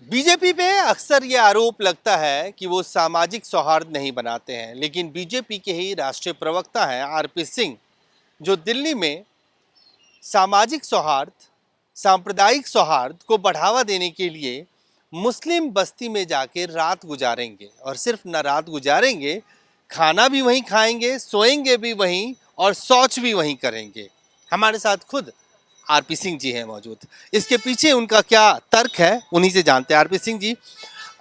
BJP पे अक्सर ये आरोप लगता है कि वो सामाजिक सौहार्द नहीं बनाते हैं, लेकिन बीजेपी के ही राष्ट्रीय प्रवक्ता हैं आरपी सिंह, जो दिल्ली में सामाजिक सौहार्द, सांप्रदायिक सौहार्द को बढ़ावा देने के लिए मुस्लिम बस्ती में जाके रात गुजारेंगे। और सिर्फ न रात गुजारेंगे, खाना भी वहीं खाएंगे, सोएंगे भी वहीं और शौच भी वहीं करेंगे। हमारे साथ खुद आरपी सिंह जी हैं मौजूद। इसके पीछे उनका क्या तर्क है, उन्हीं से जानते हैं। आरपी सिंह जी,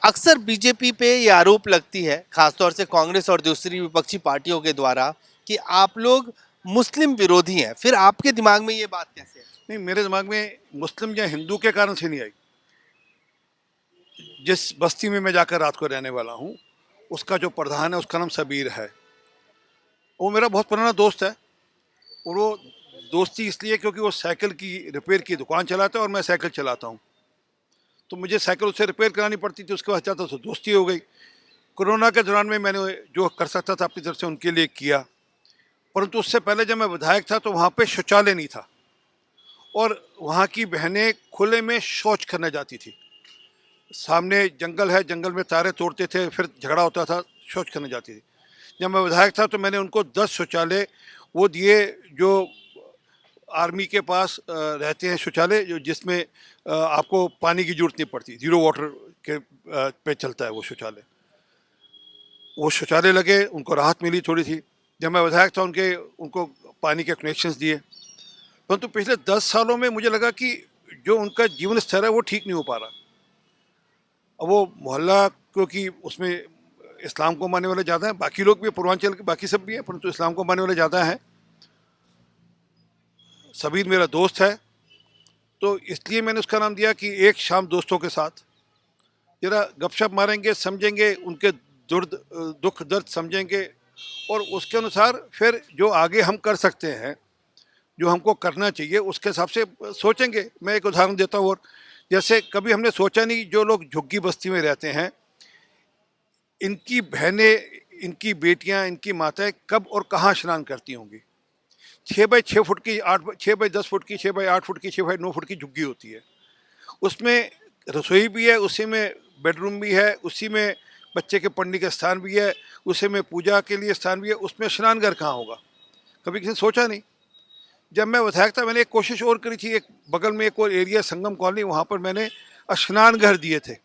अक्सर बीजेपी पे ये आरोप लगती है, खासतौर से कांग्रेस और दूसरी विपक्षी पार्टियों के द्वारा, कि आप लोग मुस्लिम विरोधी हैं। फिर आपके दिमाग में ये बात कैसे है? नहीं, मेरे दिमाग में मुस्लिम या हिंदू के कारण से नहीं आई। जिस बस्ती में मैं जाकर रात को रहने वाला हूँ, उसका जो प्रधान है उसका नाम सबीर है। वो मेरा बहुत पुराना दोस्त है। और वो दोस्ती इसलिए क्योंकि वो साइकिल की रिपेयर की दुकान चलाता है और मैं साइकिल चलाता हूँ, तो मुझे साइकिल उससे रिपेयर करानी पड़ती थी। उसके बाद चाहता तो दोस्ती हो गई। कोरोना के दौरान में मैंने जो कर सकता था अपनी तरफ से उनके लिए किया। परंतु उससे पहले जब मैं विधायक था तो वहाँ पे शौचालय नहीं था और वहाँ की बहनें खुले में शौच करने जाती थी। सामने जंगल है, जंगल में तारे तोड़ते थे, फिर झगड़ा होता था, शौच करने जाती थी। जब मैं विधायक था तो मैंने उनको 10 शौचालय वो दिए, जो आर्मी के पास रहते हैं शौचालय, जो जिसमें आपको पानी की जरूरत नहीं पड़ती, जीरो वाटर के पे चलता है वो शौचालय। वो शौचालय लगे, उनको राहत मिली थोड़ी सी। जब मैं विधायक था उनको पानी के कनेक्शंस दिए। परंतु पिछले 10 सालों में मुझे लगा कि जो उनका जीवन स्तर है वो ठीक नहीं हो पा रहा। अब वो मोहल्ला, क्योंकि उसमें इस्लाम को मानने वाले ज़्यादा हैं, बाकी लोग भी पूर्वांचल के बाकी सब भी हैं, परंतु इस्लाम को मानने वाले ज़्यादा हैं। सबीर मेरा दोस्त है, तो इसलिए मैंने उसका नाम दिया कि एक शाम दोस्तों के साथ जरा गपशप मारेंगे, समझेंगे उनके दुख दर्द समझेंगे, और उसके अनुसार फिर जो आगे हम कर सकते हैं, जो हमको करना चाहिए, उसके हिसाब से सोचेंगे। मैं एक उदाहरण देता हूँ। और जैसे कभी हमने सोचा नहीं, जो लोग झुग्गी बस्ती में रहते हैं, इनकी बहनें, इनकी बेटियां, इनकी माताएं कब और कहाँ स्नान करती होंगी। 6 बाई 6 फुट की, 6 बाई 10 फुट की, 6 बाई 8 फुट की, 6 बाई 9 फुट की झुग्गी होती है। उसमें रसोई भी है, उसी में बेडरूम भी है, उसी में बच्चे के पढ़ने का स्थान भी है, उसी में पूजा के लिए स्थान भी है। उसमें स्नान घर कहाँ होगा? कभी किसी ने सोचा नहीं। जब मैं विधायक था मैंने एक कोशिश और करी थी। एक बगल में एक और एरिया संगम कॉलोनी, वहाँ पर मैंने स्नान घर दिए थे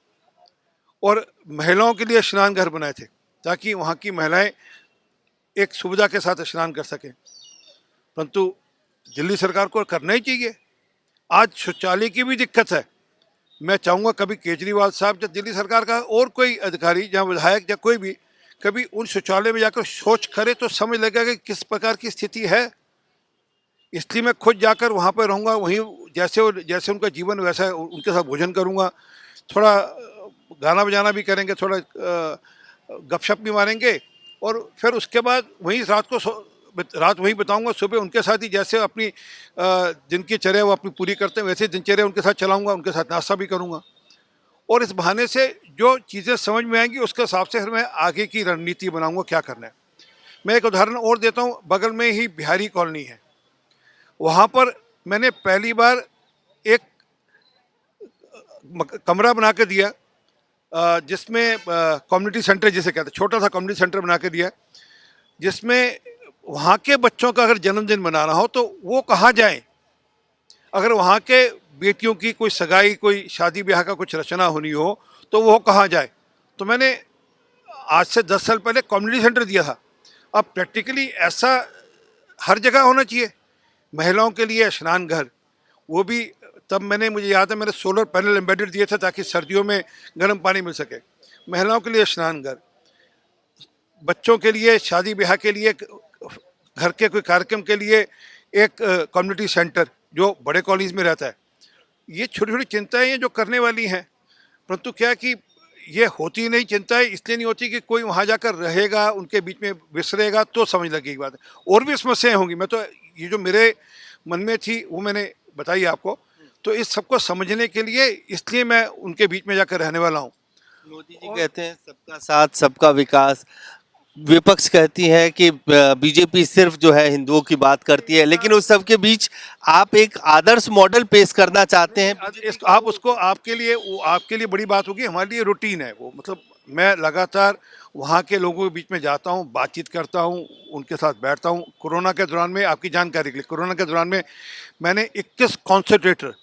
और महिलाओं के लिए स्नान घर बनाए थे, ताकि वहाँ की महिलाएं एक सुविधा के साथ स्नान कर सकें। परंतु दिल्ली सरकार को करना ही चाहिए। आज शौचालय की भी दिक्कत है। मैं चाहूँगा कभी केजरीवाल साहब या दिल्ली सरकार का और कोई अधिकारी, जहाँ विधायक या कोई भी, कभी उन शौचालय में जाकर शौच करे तो समझ लगेगा कि किस प्रकार की स्थिति है। इसलिए मैं खुद जाकर वहाँ पर रहूँगा, वहीं जैसे उनका जीवन वैसा उनके साथ भोजन करूँगा। थोड़ा गाना बजाना भी करेंगे, थोड़ा गपशप भी मारेंगे, और फिर उसके बाद वहीं रात वहीं बिताऊंगा। सुबह उनके साथ ही, जैसे अपनी दिनचर्या वो अपनी पूरी करते हैं, वैसे दिनचर्या उनके साथ चलाऊंगा, उनके साथ नाश्ता भी करूँगा। और इस बहाने से जो चीज़ें समझ में आएंगी उसके हिसाब से फिर मैं आगे की रणनीति बनाऊंगा क्या करना है। मैं एक उदाहरण और देता हूँ। बगल में ही बिहारी कॉलोनी है, वहाँ पर मैंने पहली बार एक कमरा बना के दिया, जिसमें कम्युनिटी सेंटर जिसे कहते हैं, छोटा सा कम्युनिटी सेंटर बना के दिया, जिसमें वहाँ के बच्चों का अगर जन्मदिन मनाना हो तो वो कहाँ जाएं। अगर वहाँ के बेटियों की कोई सगाई, कोई शादी ब्याह का कुछ रचना होनी हो तो वो कहाँ जाए। तो मैंने आज से 10 साल पहले कम्युनिटी सेंटर दिया था। अब प्रैक्टिकली ऐसा हर जगह होना चाहिए। महिलाओं के लिए स्नान घर, वो भी तब मैंने, मुझे याद है, मैंने सोलर पैनल एम्बेडेड दिए थे ताकि सर्दियों में गर्म पानी मिल सके। महिलाओं के लिए स्नान घर, बच्चों के लिए शादी ब्याह के लिए, घर के कोई कार्यक्रम के लिए एक कम्युनिटी सेंटर जो बड़े कॉलेज में रहता है। ये छोटी छोटी चिंताएं हैं जो करने वाली हैं। परंतु क्या कि ये होती नहीं चिंताएं, इसलिए नहीं होती कि कोई वहाँ जाकर रहेगा, उनके बीच में विसरेगा तो समझ लगेगी बात है। और भी समस्याएं होंगी। मैं तो ये जो मेरे मन में थी वो मैंने बताई आपको। तो इस सबको समझने के लिए इसलिए मैं उनके बीच में जाकर रहने वाला हूँ। मोदी जी और कहते हैं सबका साथ सबका विकास। विपक्ष कहती है कि बीजेपी सिर्फ जो है हिंदुओं की बात करती है, लेकिन उस सब के बीच आप एक आदर्श मॉडल पेश करना चाहते हैं। आप उसको आपके लिए बड़ी बात होगी, हमारे लिए रूटीन है वो। मतलब मैं लगातार वहाँ के लोगों के बीच में जाता हूँ, बातचीत करता हूँ, उनके साथ बैठता हूँ। कोरोना के दौरान में, आपकी जानकारी के लिए, कोरोना के दौरान में मैंने 21 कॉन्सेंट्रेटर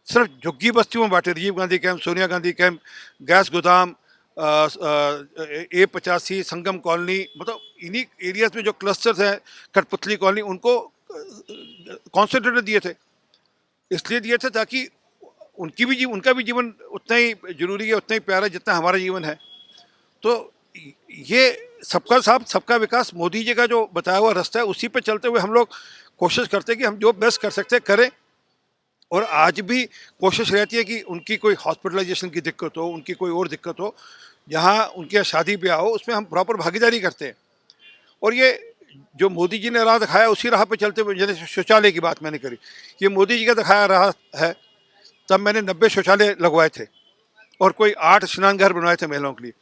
सिर्फ झुग्गी बस्तियों में बांटे। Rajiv Gandhi camp, Sonia Gandhi camp, gas गोदाम, A85, संगम कॉलोनी, मतलब इन्हीं एरियाज में जो क्लस्टर्स हैं, कठपुतली कॉलोनी, उनको कॉन्सेंट्रेटर दिए थे। इसलिए दिए थे ताकि उनका भी जीवन उतना ही जरूरी है, उतना ही प्यारा है जितना हमारा जीवन है। तो ये सबका साथ सबका विकास, मोदी जी का जो बताया हुआ रास्ता है, उसी पे चलते हुए हम लोग कोशिश करते हैं कि हम जो बेस्ट कर सकते हैं करें। और आज भी कोशिश रहती है कि उनकी कोई हॉस्पिटलाइजेशन की दिक्कत हो, उनकी कोई और दिक्कत हो, जहाँ उनके यहाँ शादी ब्याह हो, उसमें हम प्रॉपर भागीदारी करते हैं। और ये जो मोदी जी ने राह दिखाया, उसी राह पे चलते हुए, जैसे शौचालय की बात मैंने करी, ये मोदी जी का दिखाया राह है। तब मैंने 90 शौचालय लगवाए थे और कोई 8 स्नान घर बनवाए थे महिलाओं के लिए।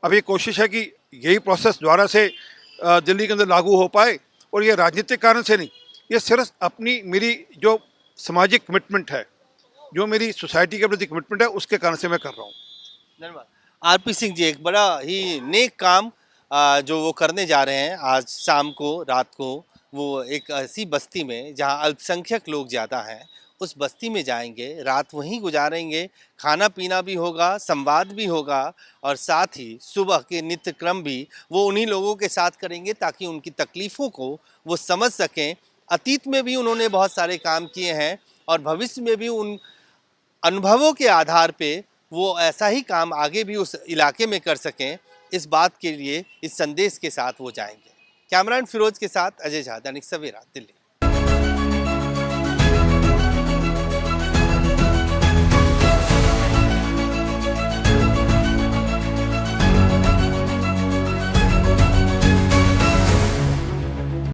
अब ये कोशिश है कि यही प्रोसेस दोबारा से दिल्ली के अंदर लागू हो पाए। और ये राजनीतिक कारण से नहीं, ये सिर्फ अपनी मेरी जो सामाजिक कमिटमेंट है, जो मेरी सोसाइटी के प्रति कमिटमेंट है, उसके कारण से मैं कर रहा हूँ। धन्यवाद। आरपी सिंह जी, एक बड़ा ही नेक काम जो वो करने जा रहे हैं आज शाम को, रात को। वो एक ऐसी बस्ती में जहां अल्पसंख्यक लोग ज़्यादा हैं, उस बस्ती में जाएंगे, रात वहीं गुजारेंगे, खाना पीना भी होगा, संवाद भी होगा, और साथ ही सुबह के नित्य क्रम भी वो उन्हीं लोगों के साथ करेंगे ताकि उनकी तकलीफ़ों को वो समझ सकें। अतीत में भी उन्होंने बहुत सारे काम किए हैं और भविष्य में भी उन अनुभवों के आधार पे वो ऐसा ही काम आगे भी उस इलाके में कर सकें, इस बात के लिए, इस संदेश के साथ वो जाएंगे। कैमरामैन फिरोज के साथ अजय झा, दैनिक सवेरा, दिल्ली।